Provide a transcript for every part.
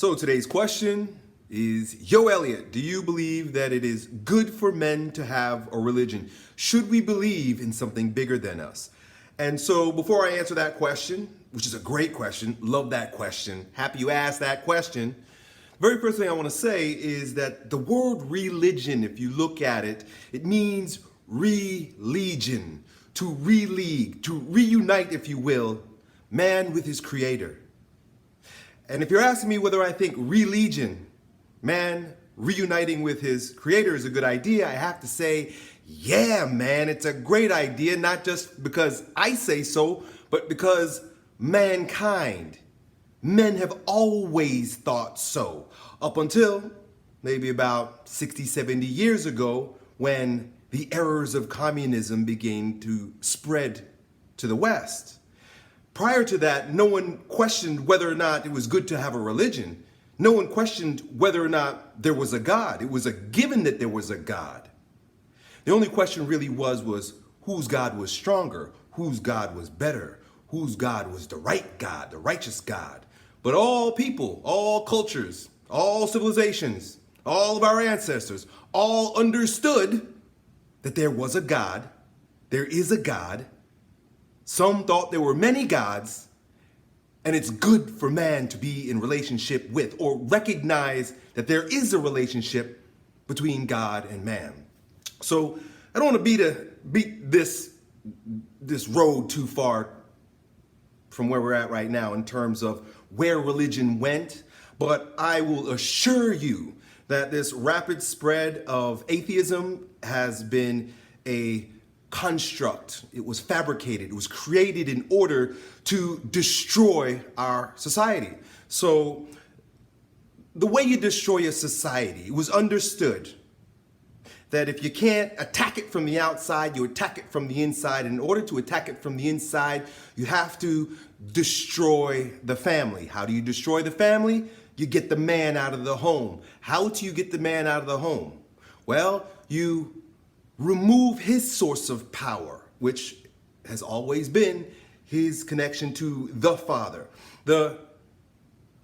So today's question is, Yo Elliot, do you believe that it is good for men to have a religion? Should we believe in something bigger than us? And so before I answer that question, which is a great question, love that question, happy you asked that question, very first thing I want to say is that the word religion, if you look at it, it means re-legion, to re-league, to reunite, if you will, man with his creator. And if you're asking me whether I think religion, man reuniting with his creator, is a good idea, I have to say, yeah, man, it's a great idea, not just because I say so, but because mankind, men have always thought so, up until maybe about 60, 70 years ago, when the errors of communism began to spread to the West. Prior to that, no one questioned whether or not it was good to have a religion. No one questioned whether or not there was a God. It was a given that there was a God. The only question really was whose God was stronger, whose God was better, whose God was the right God, the righteous God. But all people, all cultures, all civilizations, all of our ancestors, all understood that there was a God, there is a God. Some thought there were many gods, and it's good for man to be in relationship with or recognize that there is a relationship between God and man. So I don't want to beat this road too far from where we're at right now in terms of where religion went, but I will assure you that this rapid spread of atheism has been a construct. It was fabricated. It was created in order to destroy our society. So the way you destroy a society, it was understood that if you can't attack it from the outside, you attack it from the inside. And in order to attack it from the inside, you have to destroy the family. How do you destroy the family? You get the man out of the home. How do you get the man out of the home? Well, you remove his source of power, which has always been his connection to the Father. The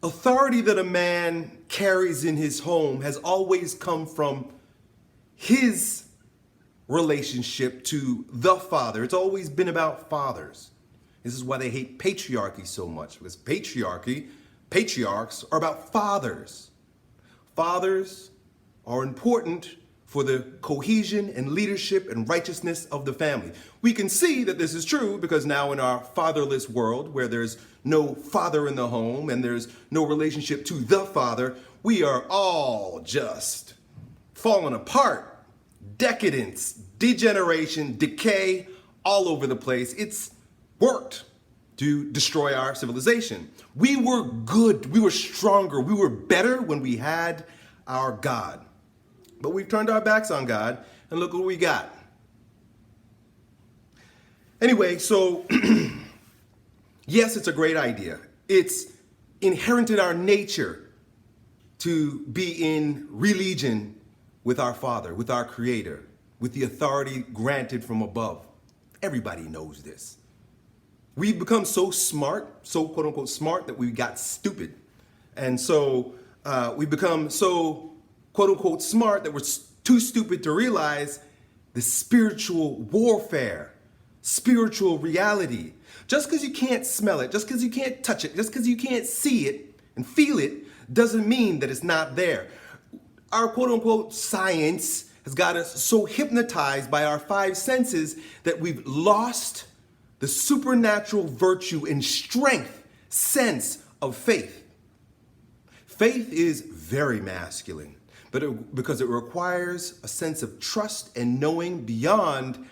authority that a man carries in his home has always come from his relationship to the Father. It's always been about fathers. This is why they hate patriarchy so much, because patriarchs are about fathers. Fathers are important for the cohesion and leadership and righteousness of the family. We can see that this is true because now in our fatherless world, where there's no father in the home and there's no relationship to the Father, we are all just falling apart. Decadence, degeneration, decay, all over the place. It's worked to destroy our civilization. We were good, we were stronger, we were better when we had our God. But we've turned our backs on God, and look what we got. Anyway, so yes, it's a great idea. It's inherent in our nature to be in religion with our Father, with our Creator, with the authority granted from above. Everybody knows this. We've become so smart, so quote unquote smart, that we got stupid. And so we've become so quote unquote smart that we're too stupid to realize the spiritual warfare, spiritual reality. Just because you can't smell it, just because you can't touch it, just because you can't see it and feel it, doesn't mean that it's not there. Our quote unquote science has got us so hypnotized by our five senses that we've lost the supernatural virtue and strength sense of faith. Faith is very masculine, because it requires a sense of trust and knowing beyond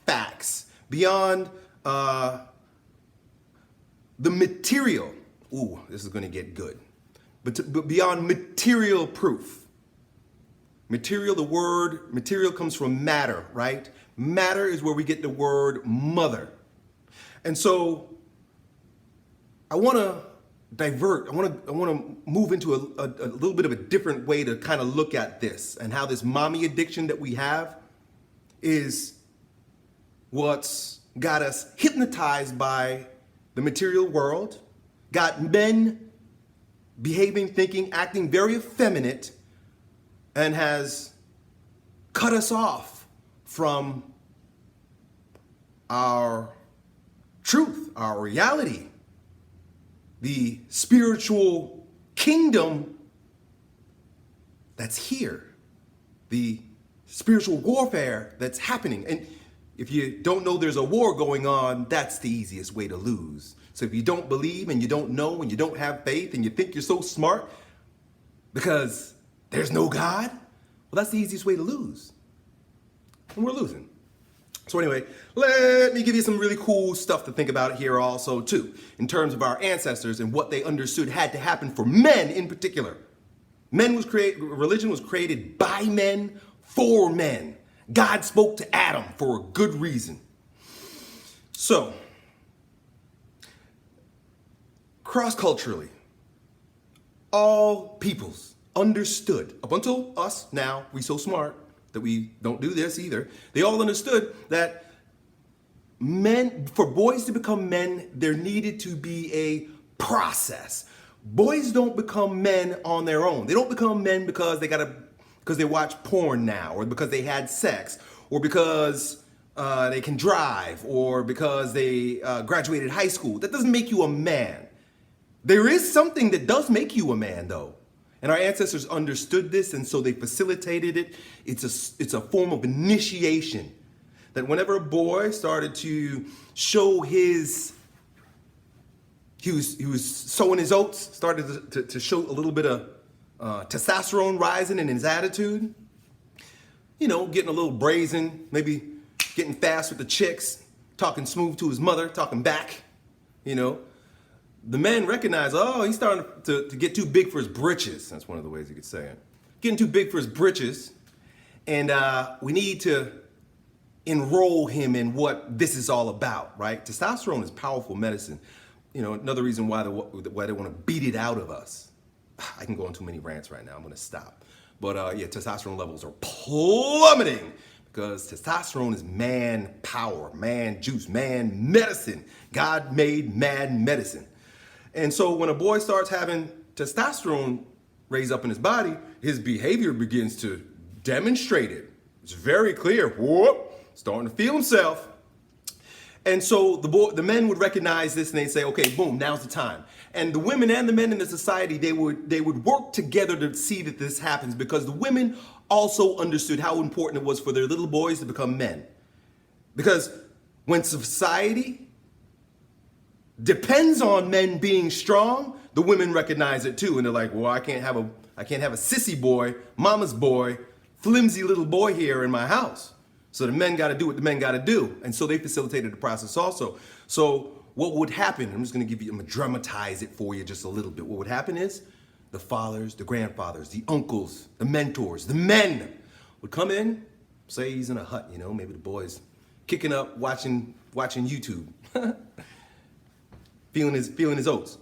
facts, beyond the material. Ooh, this is going to get good. But beyond material proof. Material, the word material comes from matter, right? Matter is where we get the word mother. And so I want to divert. I want to move into a little bit of a different way to kind of look at this and how this mommy addiction that we have is what's got us hypnotized by the material world, got men behaving, thinking, acting very effeminate, and has cut us off from our truth, our reality, the spiritual kingdom that's here, the spiritual warfare that's happening. And if you don't know there's a war going on, that's the easiest way to lose. So if you don't believe and you don't know and you don't have faith and you think you're so smart because there's no God, well, that's the easiest way to lose. And we're losing. So anyway, let me give you some really cool stuff to think about here also too, in terms of our ancestors and what they understood had to happen for men in particular. Religion was created by men, for men. God spoke to Adam for a good reason. So, cross-culturally, all peoples understood, up until us now, we so smart that we don't do this either, they all understood that for boys to become men, there needed to be a process. Boys don't become men on their own. They don't become men because they watch porn now, or because they had sex, or because they can drive, or because they graduated high school. That doesn't make you a man. There is something that does make you a man, though. And our ancestors understood this, and so they facilitated it. It's a form of initiation. That whenever a boy started to show he was sowing his oats, started to show a little bit of testosterone rising in his attitude, getting a little brazen, maybe getting fast with the chicks, talking smooth to his mother, talking back, the men recognize, oh, he's starting to get too big for his britches. That's one of the ways you could say it. Getting too big for his britches. And we need to enroll him in what this is all about, right? Testosterone is powerful medicine. Another reason why they want to beat it out of us. I can go on too many rants right now. I'm going to stop. But testosterone levels are plummeting because testosterone is man power, man juice, man medicine. God made man medicine. And so when a boy starts having testosterone raised up in his body, his behavior begins to demonstrate it. It's very clear. Whoop, starting to feel himself. And so the men would recognize this and they'd say, okay, boom, now's the time. And the women and the men in the society, they would work together to see that this happens, because the women also understood how important it was for their little boys to become men. Because when society depends on men being strong, the women recognize it too. And they're like, well, I can't have a sissy boy, mama's boy, flimsy little boy here in my house. So the men got to do what the men got to do. And so they facilitated the process also. So what would happen, I'm going to dramatize it for you just a little bit. What would happen is the fathers, the grandfathers, the uncles, the mentors, the men would come in, say he's in a hut, maybe the boy's kicking up, watching YouTube, feeling his oats.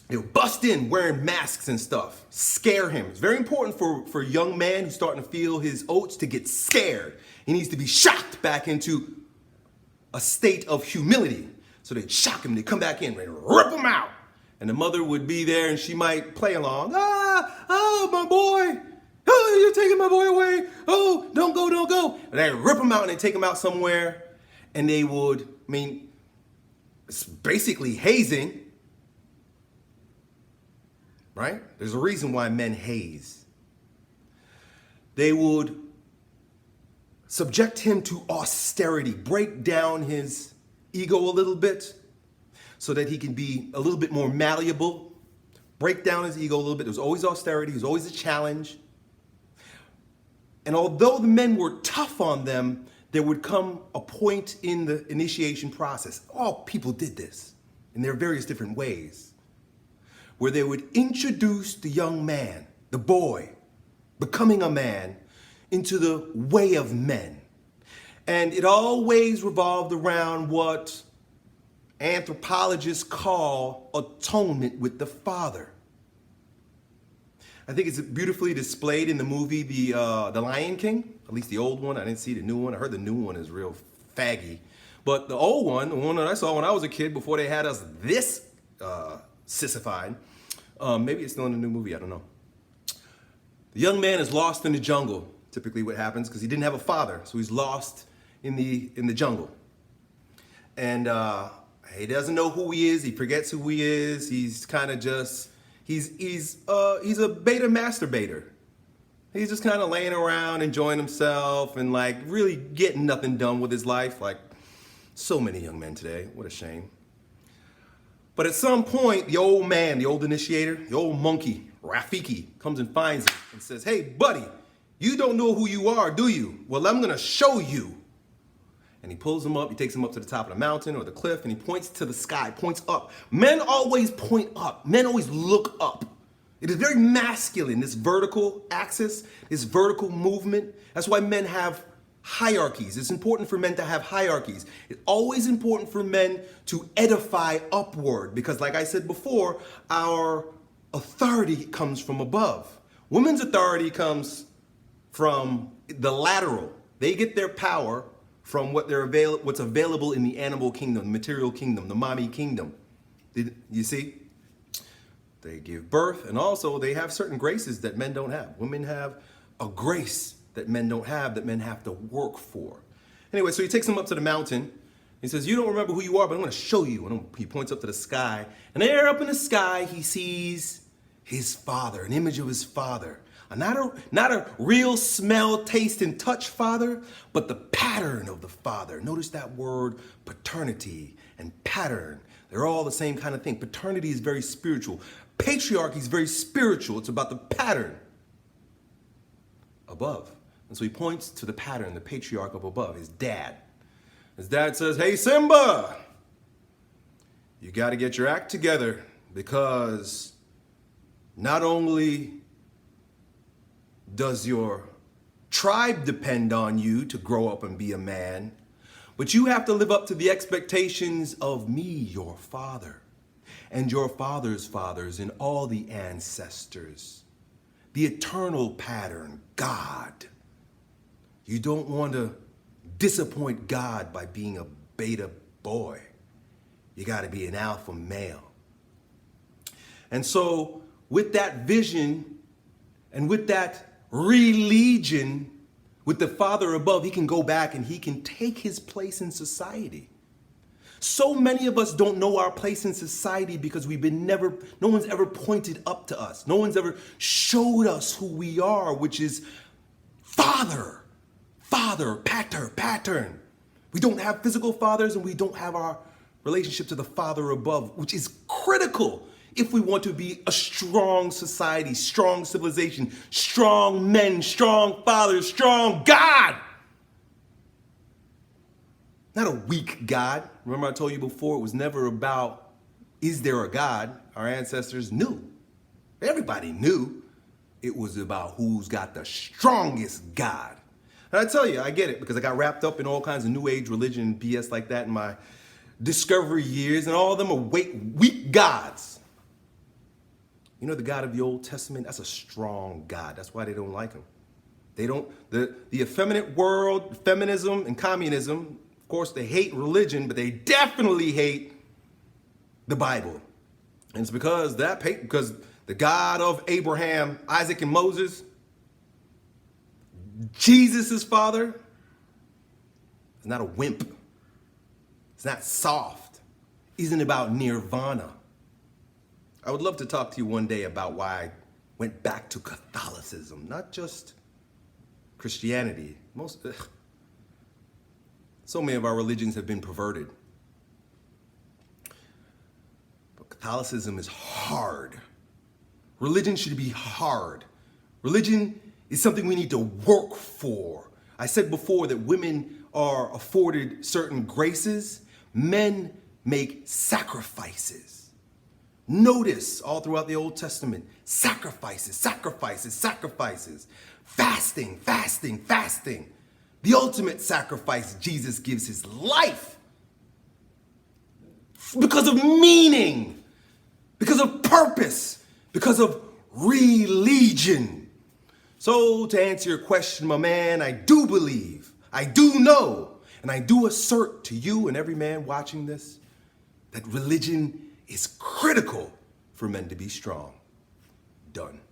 They'll bust in wearing masks and stuff, scare him. It's very important for a young man who's starting to feel his oats to get scared. He needs to be shocked back into a state of humility. So they'd shock him, they'd come back in, and rip him out. And the mother would be there and she might play along. Oh, my boy. Oh, you're taking my boy away. Oh, don't go. And they'd rip him out and they'd take him out somewhere. And they would, it's basically hazing. Right? There's a reason why men haze. They would subject him to austerity, break down his ego a little bit so that he can be a little bit more malleable, break down his ego a little bit. There's always austerity. There's always a challenge. And although the men were tough on them, there would come a point in the initiation process. All people did this in their various different ways, where they would introduce the young man, the boy, becoming a man, into the way of men. And it always revolved around what anthropologists call atonement with the father. I think it's beautifully displayed in the movie The Lion King, at least the old one. I didn't see the new one. I heard the new one is real faggy. But the old one, the one that I saw when I was a kid before they had us this sissified, Maybe it's still in a new movie, I don't know. The young man is lost in the jungle, typically what happens, because he didn't have a father, so he's lost in the jungle. And he doesn't know who he is, he forgets who he is, he's kind of just, he's a beta masturbator. He's just kind of laying around, enjoying himself, and like really getting nothing done with his life, like so many young men today. What a shame. But at some point, the old man, the old initiator, the old monkey, Rafiki, comes and finds him and says, "Hey, buddy, you don't know who you are, do you? Well, I'm going to show you." And he pulls him up, he takes him up to the top of the mountain or the cliff, and he points to the sky, points up. Men always point up. Men always look up. It is very masculine, this vertical axis, this vertical movement. That's why men have hierarchies. It's important for men to have hierarchies. It's always important for men to edify upward because, like I said before, our authority comes from above. Women's authority comes from the lateral. They get their power from what's available in the animal kingdom, the material kingdom, the mommy kingdom. You see? They give birth, and also they have certain graces that men don't have. Women have a grace that men don't have, that men have to work for. Anyway, so he takes him up to the mountain. He says, "You don't remember who you are, but I'm going to show you." And he points up to the sky. And there up in the sky, he sees his father, an image of his father. Not a real smell, taste, and touch father, but the pattern of the father. Notice that word paternity and pattern. They're all the same kind of thing. Paternity is very spiritual. Patriarchy is very spiritual. It's about the pattern above. And so he points to the pattern, the patriarch of above, his dad. His dad says, "Hey, Simba, you got to get your act together because not only does your tribe depend on you to grow up and be a man, but you have to live up to the expectations of me, your father, and your father's fathers and all the ancestors. The eternal pattern, God. You don't want to disappoint God by being a beta boy. You got to be an alpha male." And so with that vision and with that religion, with the Father above, he can go back and he can take his place in society. So many of us don't know our place in society because no one's ever pointed up to us. No one's ever showed us who we are, which is father, pattern. We don't have physical fathers and we don't have our relationship to the Father above, which is critical if we want to be a strong society, strong civilization, strong men, strong fathers, strong God. Not a weak God. Remember I told you before, it was never about, is there a God? Our ancestors knew. Everybody knew. It was about who's got the strongest God. And I tell you, I get it because I got wrapped up in all kinds of new age religion and BS like that in my discovery years, and all of them are weak gods. You know, the God of the Old Testament, that's a strong God. That's why they don't like him. They don't, the effeminate world, feminism and communism, of course, they hate religion, but they definitely hate the Bible. And it's because the God of Abraham, Isaac, and Moses, Jesus' father, is not a wimp. It's not soft. Isn't about nirvana. I would love to talk to you one day about why I went back to Catholicism, not just Christianity. So many of our religions have been perverted. But Catholicism is hard. Religion should be hard. Religion is something we need to work for. I said before that women are afforded certain graces. Men make sacrifices. Notice all throughout the Old Testament, sacrifices. Fasting. The ultimate sacrifice, Jesus gives his life. Because of meaning, because of purpose, because of religion. So to answer your question, my man, I do believe, I do know, and I do assert to you and every man watching this that religion is critical for men to be strong. done.